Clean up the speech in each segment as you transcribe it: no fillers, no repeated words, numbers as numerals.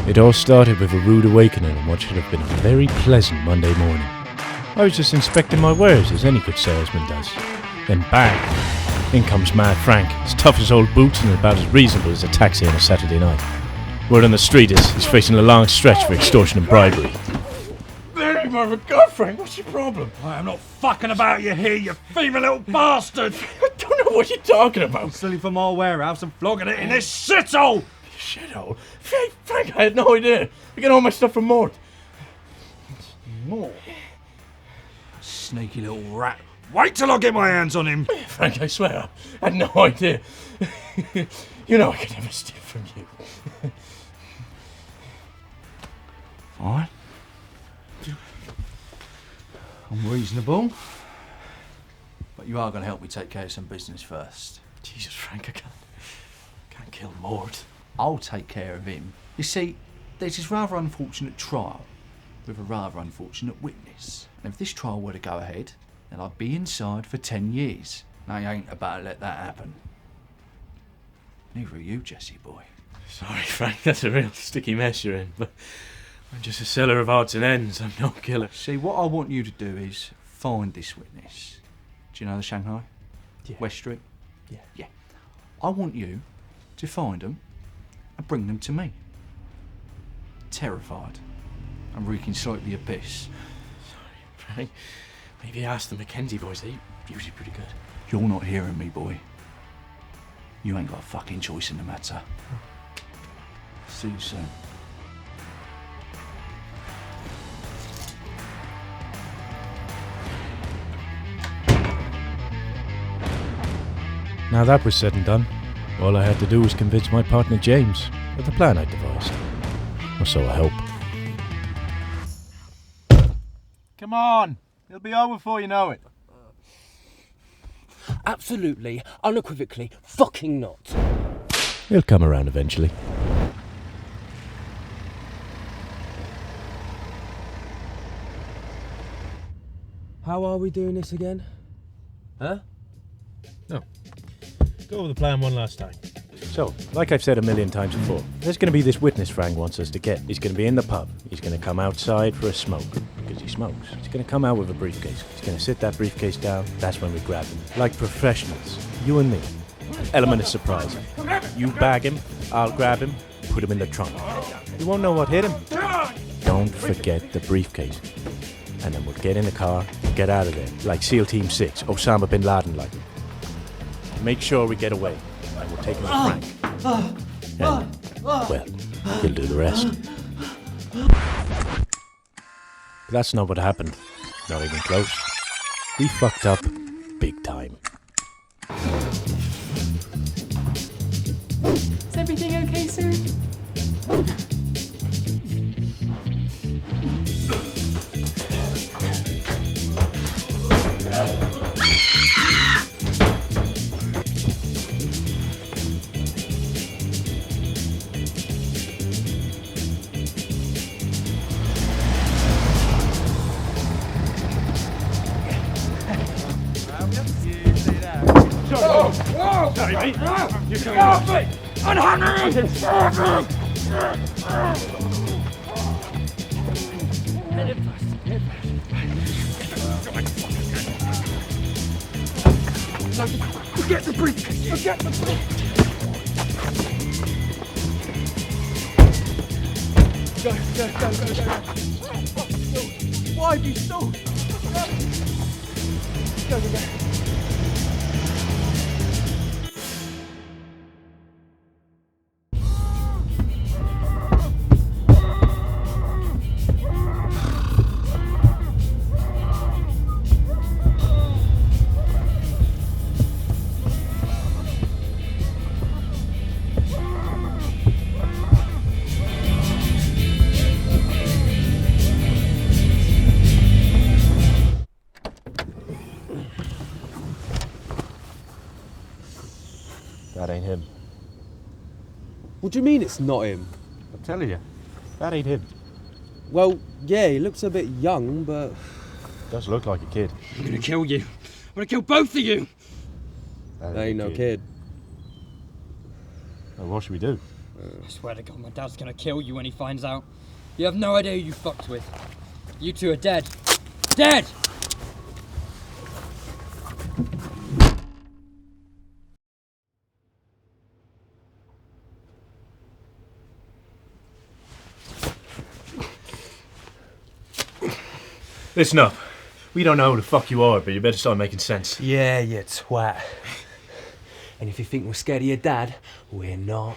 It all started with a rude awakening on what should have been a very pleasant Monday morning. I was just inspecting my wares as any good salesman does. Then bang! In comes Mad Frank, as tough as old boots and about as reasonable as a taxi on a Saturday night. Word on the street is he's facing a long stretch for extortion and bribery. Very mother God, Frank, what's your problem? I am not fucking about you here, you thieving little bastard! I don't know what you're talking about. I'm stealing from our warehouse and flogging it in this shithole! Shithole? Frank, I had no idea. I get all my stuff from Mort. More? Sneaky little rat. Wait till I get my hands on him! Frank, I swear, I had no idea. You know I could never steal from you. Fine. I'm reasonable. But you are going to help me take care of some business first. Jesus, Frank, I can't kill Mort. I'll take care of him. You see, there's this rather unfortunate trial with a rather unfortunate witness. And if this trial were to go ahead, then I'd be inside for 10 years. And I ain't about to let that happen. Neither are you, Jesse boy. Sorry, Frank, that's a real sticky mess you're in, but I'm just a seller of odds and ends. I'm no killer. See, what I want you to do is find this witness. Do you know the Shanghai? Yeah. West Street? Yeah. I want you to find them and bring them to me. Terrified and reeking slightly the abyss. Sorry, Frank. Maybe ask the Mackenzie boys. They're usually pretty good. You're not hearing me, boy. You ain't got a fucking choice in the matter. See you soon. Now that was said and done, all I had to do was convince my partner James of the plan I devised. Or so I hope. Come on! It'll be over before you know it. Absolutely, unequivocally, fucking not. He'll come around eventually. How are we doing this again? Huh? Go over the plan one last time. So, like I've said a million times before, there's going to be this witness Frank wants us to get. He's going to be in the pub. He's going to come outside for a smoke, because he smokes. He's going to come out with a briefcase. He's going to sit that briefcase down. That's when we grab him. Like professionals. You and me. Element of surprise. You bag him, I'll grab him, put him in the trunk. You won't know what hit him. Don't forget the briefcase. And then we'll get in the car and get out of there. Like SEAL Team 6, Osama bin Laden like. Make sure we get away, and we'll take him to Frank. And, well, he'll do the rest. But that's not what happened. Not even close. We fucked up big time. Is everything okay, sir? Sorry, mate. You're coming off me! Unhand Forget the briefcase! Forget the briefcase! Go. Why have you stalled? Go. That ain't him. What do you mean it's not him? I'm telling you, that ain't him. Well, yeah, he looks a bit young, but... Does look like a kid. I'm gonna kill you. I'm gonna kill both of you. That ain't no kid. Well, what should we do? I swear to God, my dad's gonna kill you when he finds out. You have no idea who you fucked with. You two are dead. Dead! Listen up. We don't know who the fuck you are, but you better start making sense. Yeah, you twat. And if you think we're scared of your dad, we're not.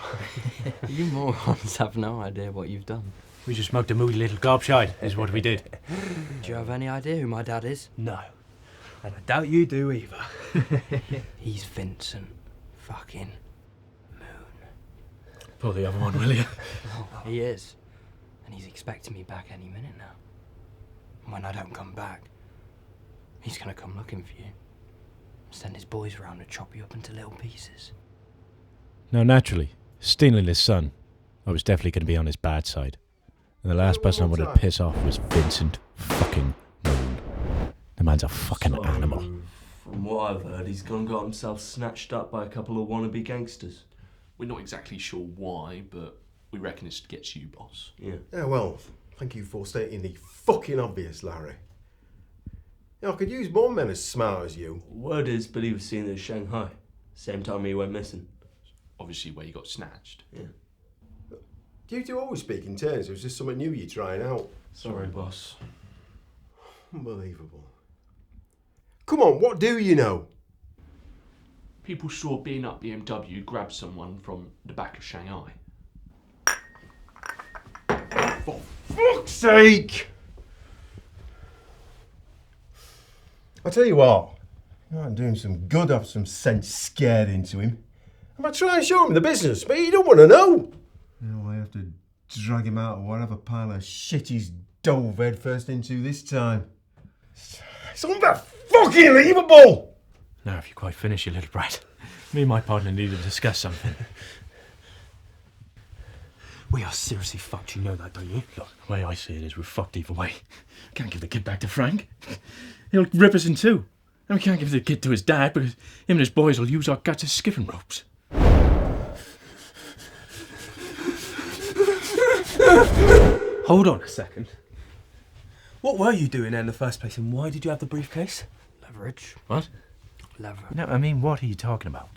You morons have no idea what you've done. We just smoked a moody little gobshite, is what we did. Do you have any idea who my dad is? No. And I doubt you do either. He's Vincent fucking Moon. Pull the other one, will you? He is. And he's expecting me back any minute now. And when I don't come back, he's gonna come looking for you. Send his boys around to chop you up into little pieces. Now, naturally, stealing his son, I was definitely going to be on his bad side. And the last person I wanted to piss off was Vincent fucking Moon. The man's a fucking animal. From what I've heard, he's gone and got himself snatched up by a couple of wannabe gangsters. We're not exactly sure why, but we reckon it's to get you, boss. Yeah. Yeah, well, thank you for stating the fucking obvious, Larry. I could use more men as smart as you. Word is Billy was seen in Shanghai. Same time he went missing. Obviously where you got snatched. Yeah. Do you two always speak in turns, or is this something new you're trying out? Sorry, boss. Unbelievable. Come on, what do you know? People saw being up BMW grab someone from the back of Shanghai. For fuck's sake! I tell you what, I'm doing some good off some sense scared into him. I might try and show him the business, but he don't want to know. I have to drag him out of whatever pile of shit he's dove head first into this time. It's unfucking believable! Now, if you're quite finished, you little brat. Me and my partner need to discuss something. We are seriously fucked, you know that, don't you? Look, the way I see it is we're fucked either way. Can't give the kid back to Frank. He'll rip us in two. And we can't give the kid to his dad because him and his boys will use our guts as skipping ropes. Hold on a second. What were you doing there in the first place, and why did you have the briefcase? Leverage. What? Leverage. No, I mean, what are you talking about?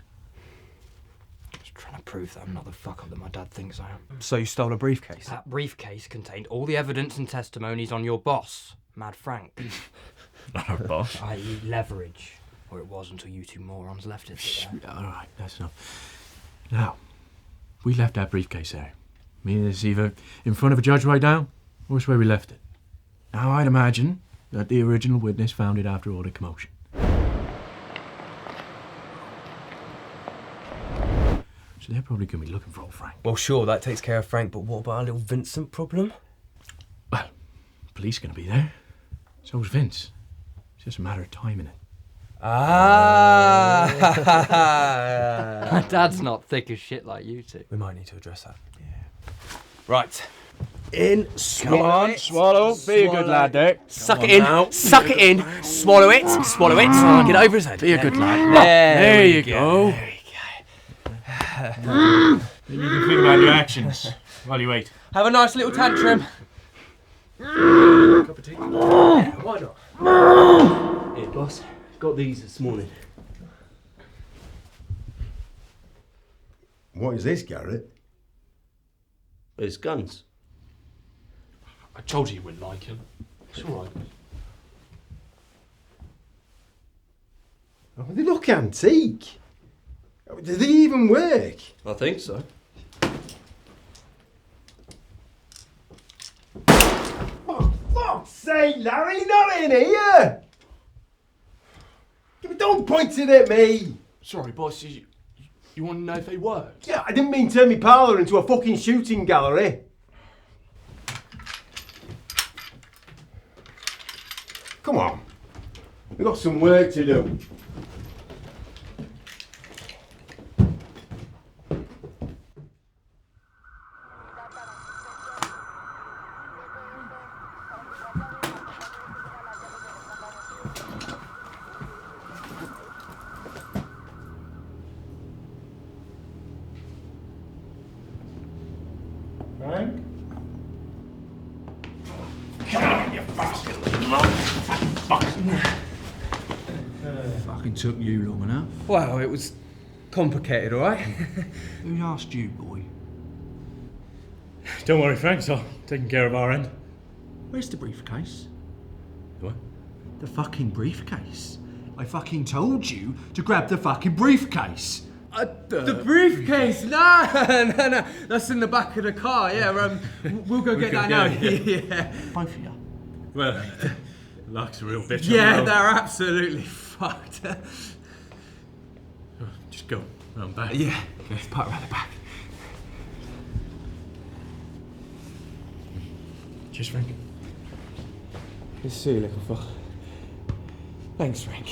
Just trying to prove that I'm not the fuck up that my dad thinks I am. So you stole a briefcase? That briefcase contained all the evidence and testimonies on your boss, Mad Frank. Not our boss. I.e. leverage. Or it was until you two morons left it there. All right, that's enough. Now, we left that briefcase there. I mean, it's either in front of a judge right now, or it's where we left it. Now, I'd imagine that the original witness found it after all the commotion. So they're probably going to be looking for old Frank. Well, sure, that takes care of Frank, but what about our little Vincent problem? Well, police are going to be there. So's Vince. It's just a matter of timing it. Ah! My dad's not thick as shit like you two. We might need to address that. Yeah. Right. In, Come on, swallow. Be a good lad, Dick. Suck it in. Suck it in. Swallow it. Swallow it. Get over his head. Be a good lad. There you go. There we Then you can think about your actions while you wait. Have a nice little tantrum. Cup of tea? Yeah, why not? Here, boss. Got these this morning. What is this, Garrett? It's guns. I told you you wouldn't like him. It's alright. Oh, they look antique. Do they even work? I think so. Oh, fuck's sake, Larry, not in here! Don't point it at me! Sorry, boss, you want to know if they worked? Yeah, I didn't mean turn my parlour into a fucking shooting gallery. Come on. We've got some work to do. Frank? Come on, you bastard! Fucking took you long enough. Well, it was complicated, all right? Who asked you, boy? Don't worry, Frank, it's all taken care of our end. Where's the briefcase? What? The fucking briefcase. I fucking told you to grab the fucking briefcase. The briefcase? No. That's in the back of the car. Yeah, we'll go get that now. Yeah. Both of you. Well, luck's a real bitch. Yeah, they're absolutely fucked. Just go round back. Yeah, let's park around the back. Cheers, Frank. Good to see you, little fuck. Thanks, Frank.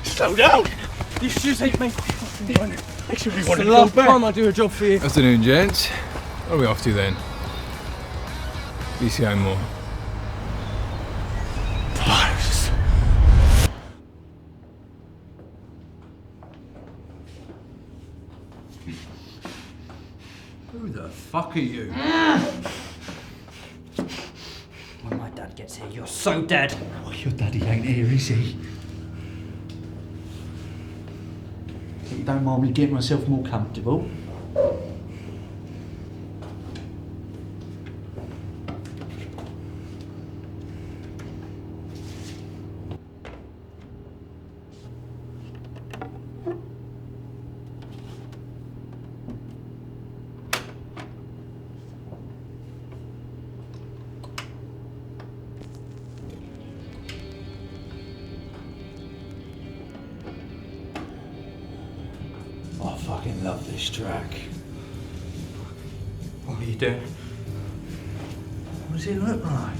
Slow down! These shoes ain't made for running. Actually, we It's want the to go last back. time I do a job for you. Afternoon, gents. Where are we off to then? BCI more. Who the fuck are you? When my dad gets here, you're so dead. Oh, your daddy ain't here, is he? You don't mind me getting myself more comfortable? I fucking love this track. What are you doing? What does it look like?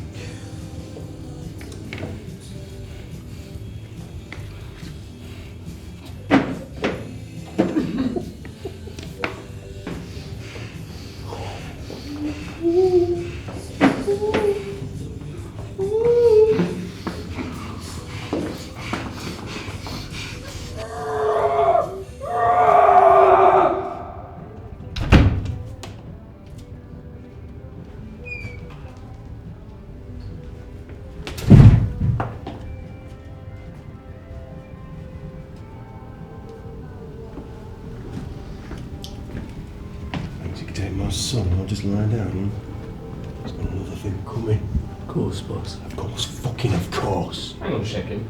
Thanks, you can take my son. I'll just lie down. There's got another thing coming. Of course, boss. Of course, fucking of course. Hang on a second.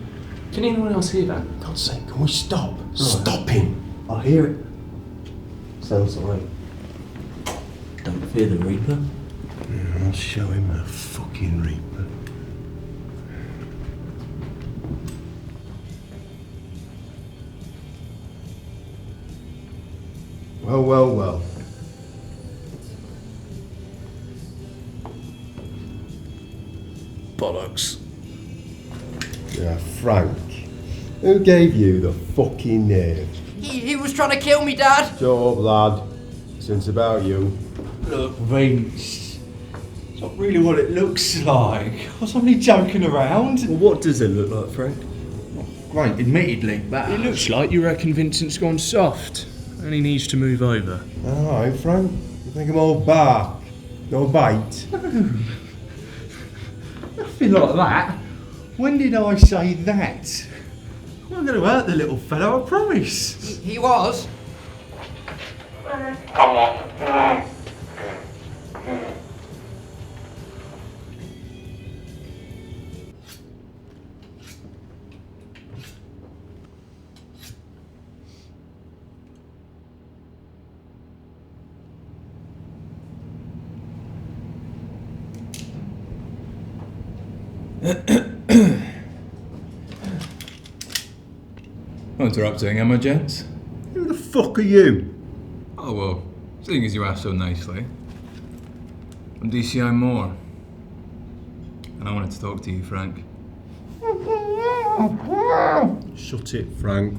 Can anyone else hear that? God's sake, can we stop? Stop him! I hear it. Sounds like. Don't fear the Reaper. Yeah, I'll show him the fucking Reaper. Well. Bollocks. Yeah, Frank. Who gave you the fucking nerve? He was trying to kill me, Dad. Shut up, lad. Since about you. Look, Vince. It's not really what it looks like. I was only joking around. Well, what does it look like, Frank? Great, admittedly, but... It looks like you reckon Vincent's gone soft and he needs to move over. Alright, Frank. You think I'm all bark? No bite? Nothing like that. When did I say that? I'm going to hurt the little fellow, I promise. He was. Interrupting, am I, gents? Who the fuck are you? Oh, well, seeing as you asked so nicely. I'm DCI Moore. And I wanted to talk to you, Frank. Shut it, Frank.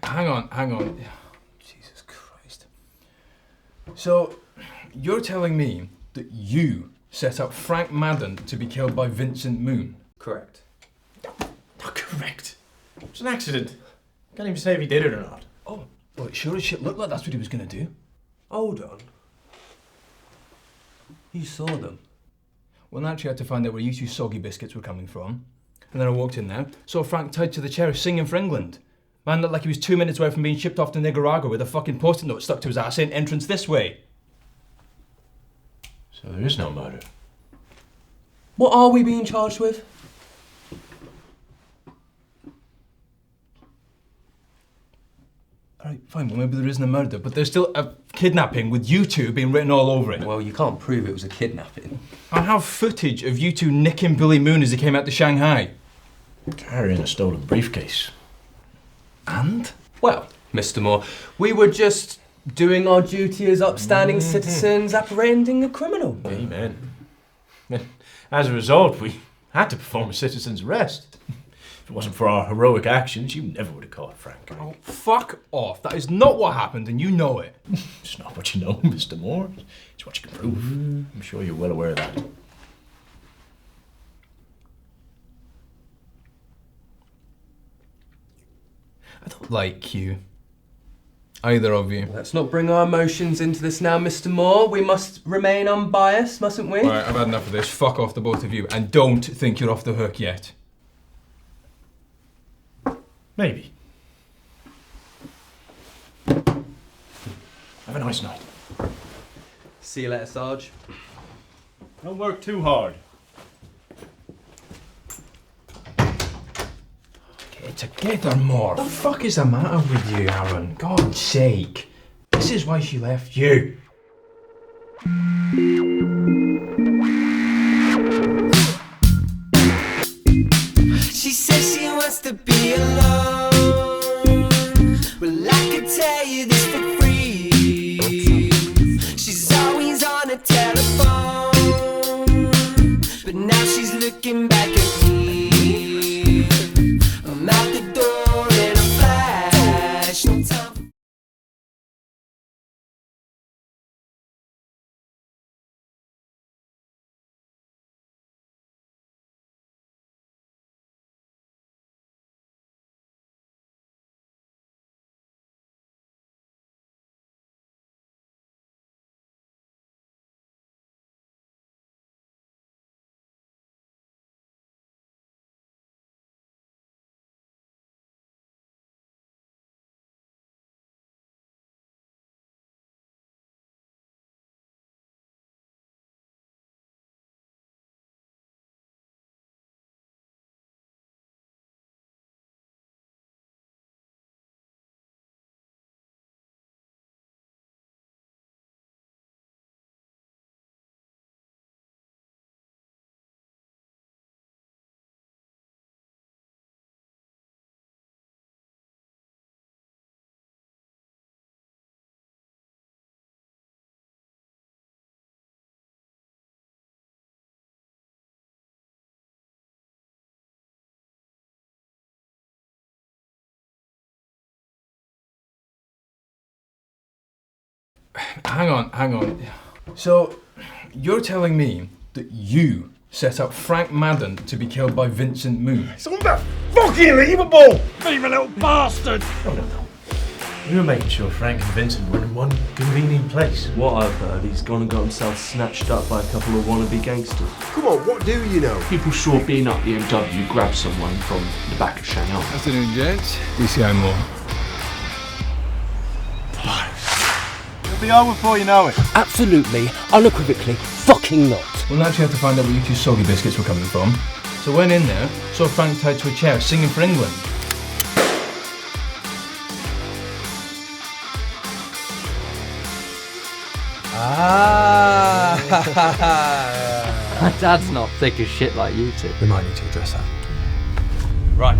Hang on. Jesus Christ. So, you're telling me that you set up Frank Madden to be killed by Vincent Moon? Correct. Not correct. It was an accident. Can't even say if he did it or not. Oh, well, it sure as shit looked like that's what he was going to do. Hold on. You saw them. Well, naturally I had to find out where you two soggy biscuits were coming from. And then I walked in there, saw Frank tied to the chair singing for England. Man looked like he was 2 minutes away from being shipped off to Nicaragua with a fucking post-it note stuck to his ass saying entrance this way. So there is no murder. What are we being charged with? Alright, fine, well maybe there isn't a murder, but there's still a kidnapping with you two being written all over it. Well, you can't prove it was a kidnapping. I have footage of you two nicking Billy Moon as he came out to Shanghai. Carrying a stolen briefcase. And? Well, Mr. Moore, we were just doing our duty as upstanding citizens apprehending a criminal. Amen. As a result, we had to perform a citizen's arrest. If it wasn't for our heroic actions, you never would have caught Frank. Oh, fuck off. That is not what happened and you know it. It's not what you know, Mr. Moore. It's what you can prove. I'm sure you're well aware of that. I don't like you. Either of you. Let's not bring our emotions into this now, Mr. Moore. We must remain unbiased, mustn't we? Right, I've had enough of this. Fuck off, the both of you. And don't think you're off the hook yet. Maybe. Have a nice night. See you later, Sarge. Don't work too hard. Get together more. What the fuck is the matter with you, Aaron? God's sake. This is why she left you. She says she wants to be alone. Well, I could tell you this for free. She's always on a telephone, but now she's looking back at me. I'm out the door in a flash. No time. Hang on. So, you're telling me that you set up Frank Madden to be killed by Vincent Moon? It's unbelievable! Thieving little bastard! We were making sure Frank and Vincent were in one convenient place. What I've heard, he's gone and got himself snatched up by a couple of wannabe gangsters. Come on, what do you know? People saw being up BMW grab someone from the back of Shanghai. Afternoon, gents. DCI Moore. It'll be over before you know it. Absolutely, unequivocally, fucking not. Well, naturally I had to find out where you two soggy biscuits were coming from. So I went in there, saw Frank tied to a chair singing for England. Ah! My dad's not thick as shit like you two. We might need to address that. Right.